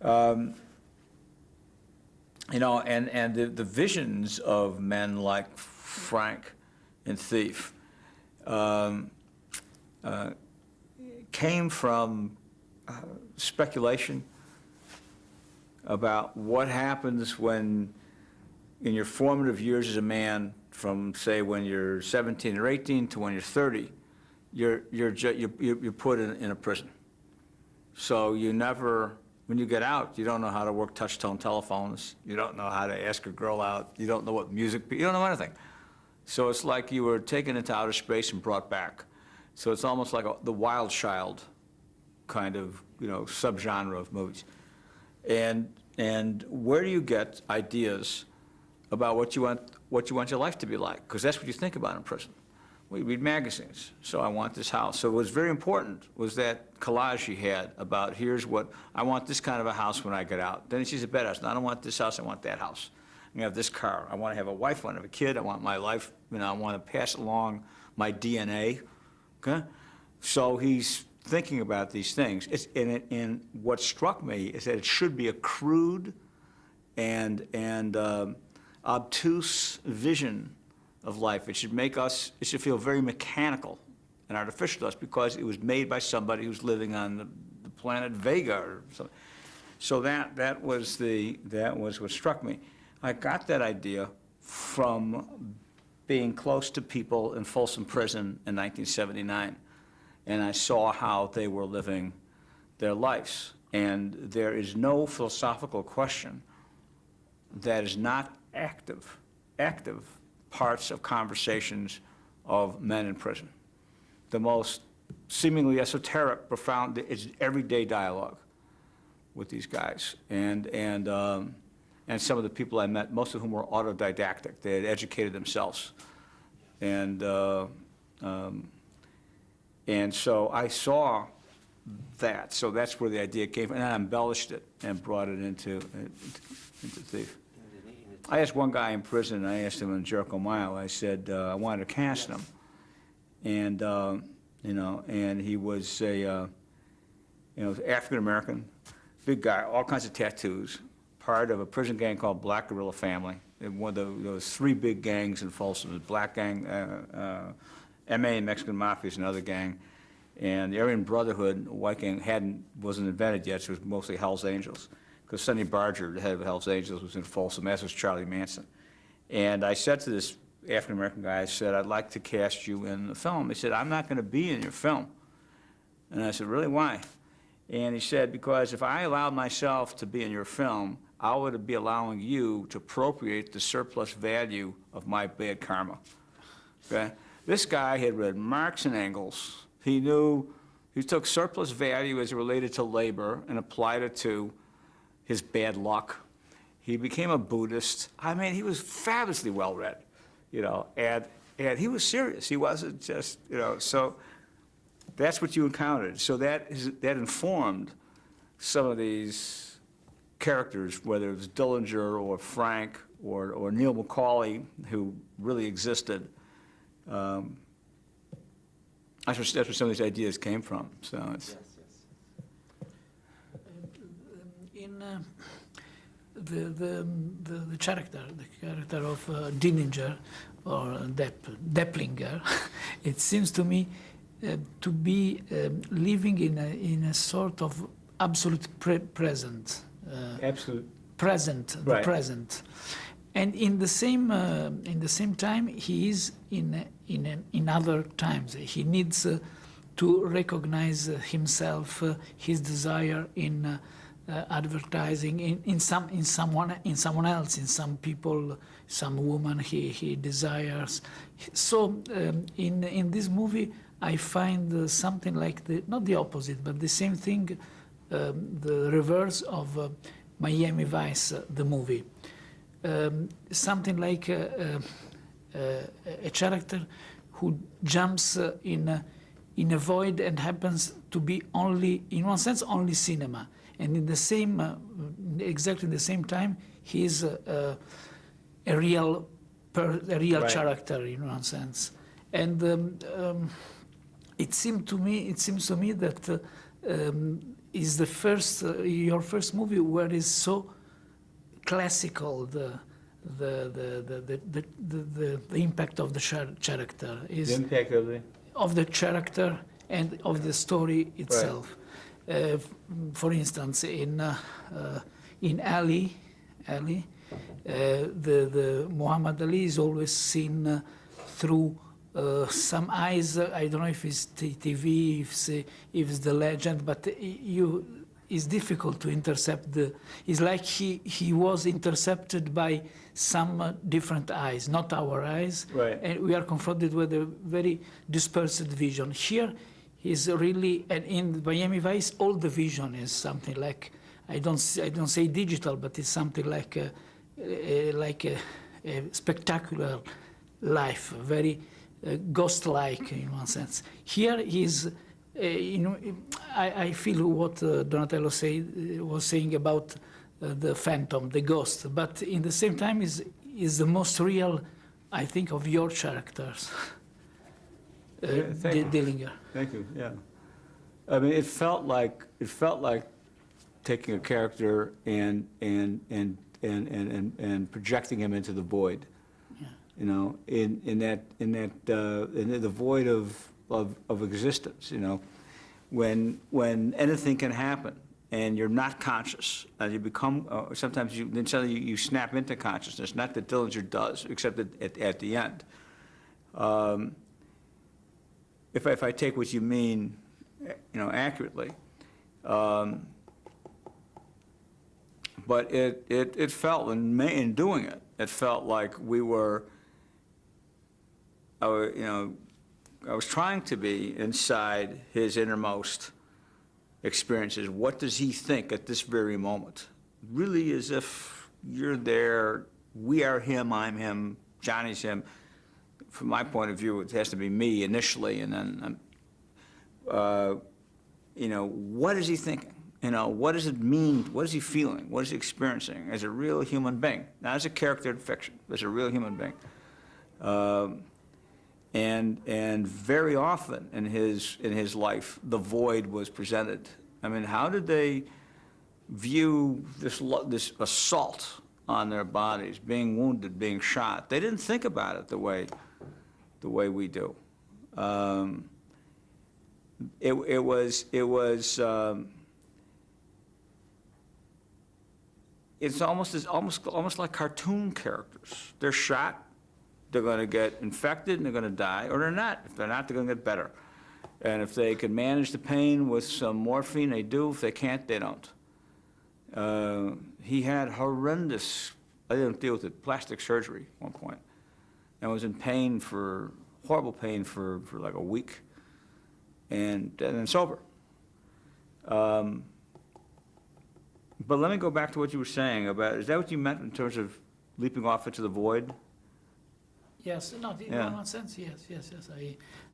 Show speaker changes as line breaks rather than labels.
You know, and the visions of men like Frank and Thief came from speculation about what happens when, in your formative years as a man, from say when you're 17 or 18 to when you're 30, you're put in a prison. So you never, when you get out, you don't know how to work touch-tone telephones. You don't know how to ask a girl out. You don't know what music, you don't know anything. So it's like you were taken into outer space and brought back. So it's almost like the wild child kind of, you know, subgenre of movies. And where do you get ideas about what you want your life to be like? Because that's what you think about in prison. We read magazines. So I want this house. So what was very important was that collage he had about, here's what, I want this kind of a house when I get out. Then he sees a bed house. No, I don't want this house, I want that house. I'm gonna have this car. I want to have a wife, I want to have a kid, I want my life, you know, I want to pass along my DNA, okay? So he's thinking about these things. And what struck me is that it should be a crude and obtuse vision of life. It should make us, it should feel very mechanical and artificial to us because it was made by somebody who's living on the planet Vega or something. So that was what struck me. I got that idea from being close to people in Folsom Prison in 1979. And I saw how they were living their lives. And there is no philosophical question that is not active parts of conversations of men in prison. The most seemingly esoteric, profound, it's everyday dialogue with these guys. And some of the people I met, most of whom were autodidactic. They had educated themselves. And so I saw that. So that's where the idea came from. And I embellished it and brought it into Thief. I asked one guy in prison, and I asked him in Jericho Mile, I said, I wanted to cast him. And, you know, and he was a, African-American, big guy, all kinds of tattoos, part of a prison gang called Black Guerrilla Family. One of those three big gangs in Folsom, the Black Gang, MA and Mexican Mafia is another gang. And the Aryan Brotherhood, white gang, wasn't invented yet, so it was mostly Hell's Angels. Because Sonny Barger, the head of Hell's Angels, was in Folsom, as was Charlie Manson. And I said to this African-American guy, I said, I'd like to cast you in the film. He said, I'm not going to be in your film. And I said, really, why? And he said, because if I allowed myself to be in your film, I would be allowing you to appropriate the surplus value of my bad karma. Okay? This guy had read Marx and Engels. He knew, he took surplus value as it related to labor and applied it to his bad luck. He became a Buddhist. I mean, he was fabulously well-read, you know, and he was serious. He wasn't just, you know, so that's what you encountered. So that informed some of these characters, whether it was Dillinger or Frank or Neil McCauley, who really existed. That's where some of these ideas came from. So it's.
The character of Dillinger or Deplinger, it seems to me to be living in a sort of absolute present.
Absolute.
Present,
right.
The present, and in the same time he is in other times. He needs to recognize himself, his desire in. Advertising in someone else, in some people, some woman he desires. So in this movie I find something like not the opposite, but the same thing, the reverse of Miami Vice, the movie. Something like a character who jumps in a void and happens to be only, in one sense, only cinema. And in the same, exactly the same time, he is a real right. character in one sense. And it seems to me that is the first your first movie where is so classical the impact of the character
The
is
impact
of the character and of the story itself. For instance, in Ali, the Muhammad Ali is always seen through some eyes. I don't know if it's TV, if it's the legend, but it's difficult to intercept it's like he was intercepted by some different eyes, not our eyes.
Right.
And we are confronted with a very dispersed vision. Here, he's really, and in Miami Vice, all the vision is something like, I don't say digital, but it's something like a spectacular life, very ghost-like in one sense. Here is, I feel what Donatello was saying about the phantom, the ghost, but in the same time is the most real, I think, of your characters. Dillinger.
Thank you. Yeah, I mean, it felt like taking a character and projecting him into the void.
Yeah.
You know, in the void of existence. You know, when anything can happen and you're not conscious, you become sometimes then suddenly you snap into consciousness. Not that Dillinger does, except at the end. If I take what you mean, accurately, but it felt in doing it, it felt like we were, I was trying to be inside his innermost experiences. What does he think at this very moment? Really, as if you're there. We are him. I'm him. Johnny's him. From my point of view, it has to be me initially, and then, what is he thinking? What does it mean? What is he feeling? What is he experiencing as a real human being? Not as a character in fiction, but as a real human being. And very often in his life, the void was presented. I mean, how did they view this assault on their bodies, being wounded, being shot? They didn't think about it the way we do. It's almost like cartoon characters. They're shot, they're going to get infected, and they're going to die, or they're not. If they're not, they're going to get better. And if they can manage the pain with some morphine, they do. If they can't, they don't. He had horrendous, I didn't deal with it, plastic surgery at one point, and was in horrible pain for like a week, and then sober. But let me go back to what you were saying about, is that what you meant in terms of leaping off into the void?
Yes, no, in one sense, yes.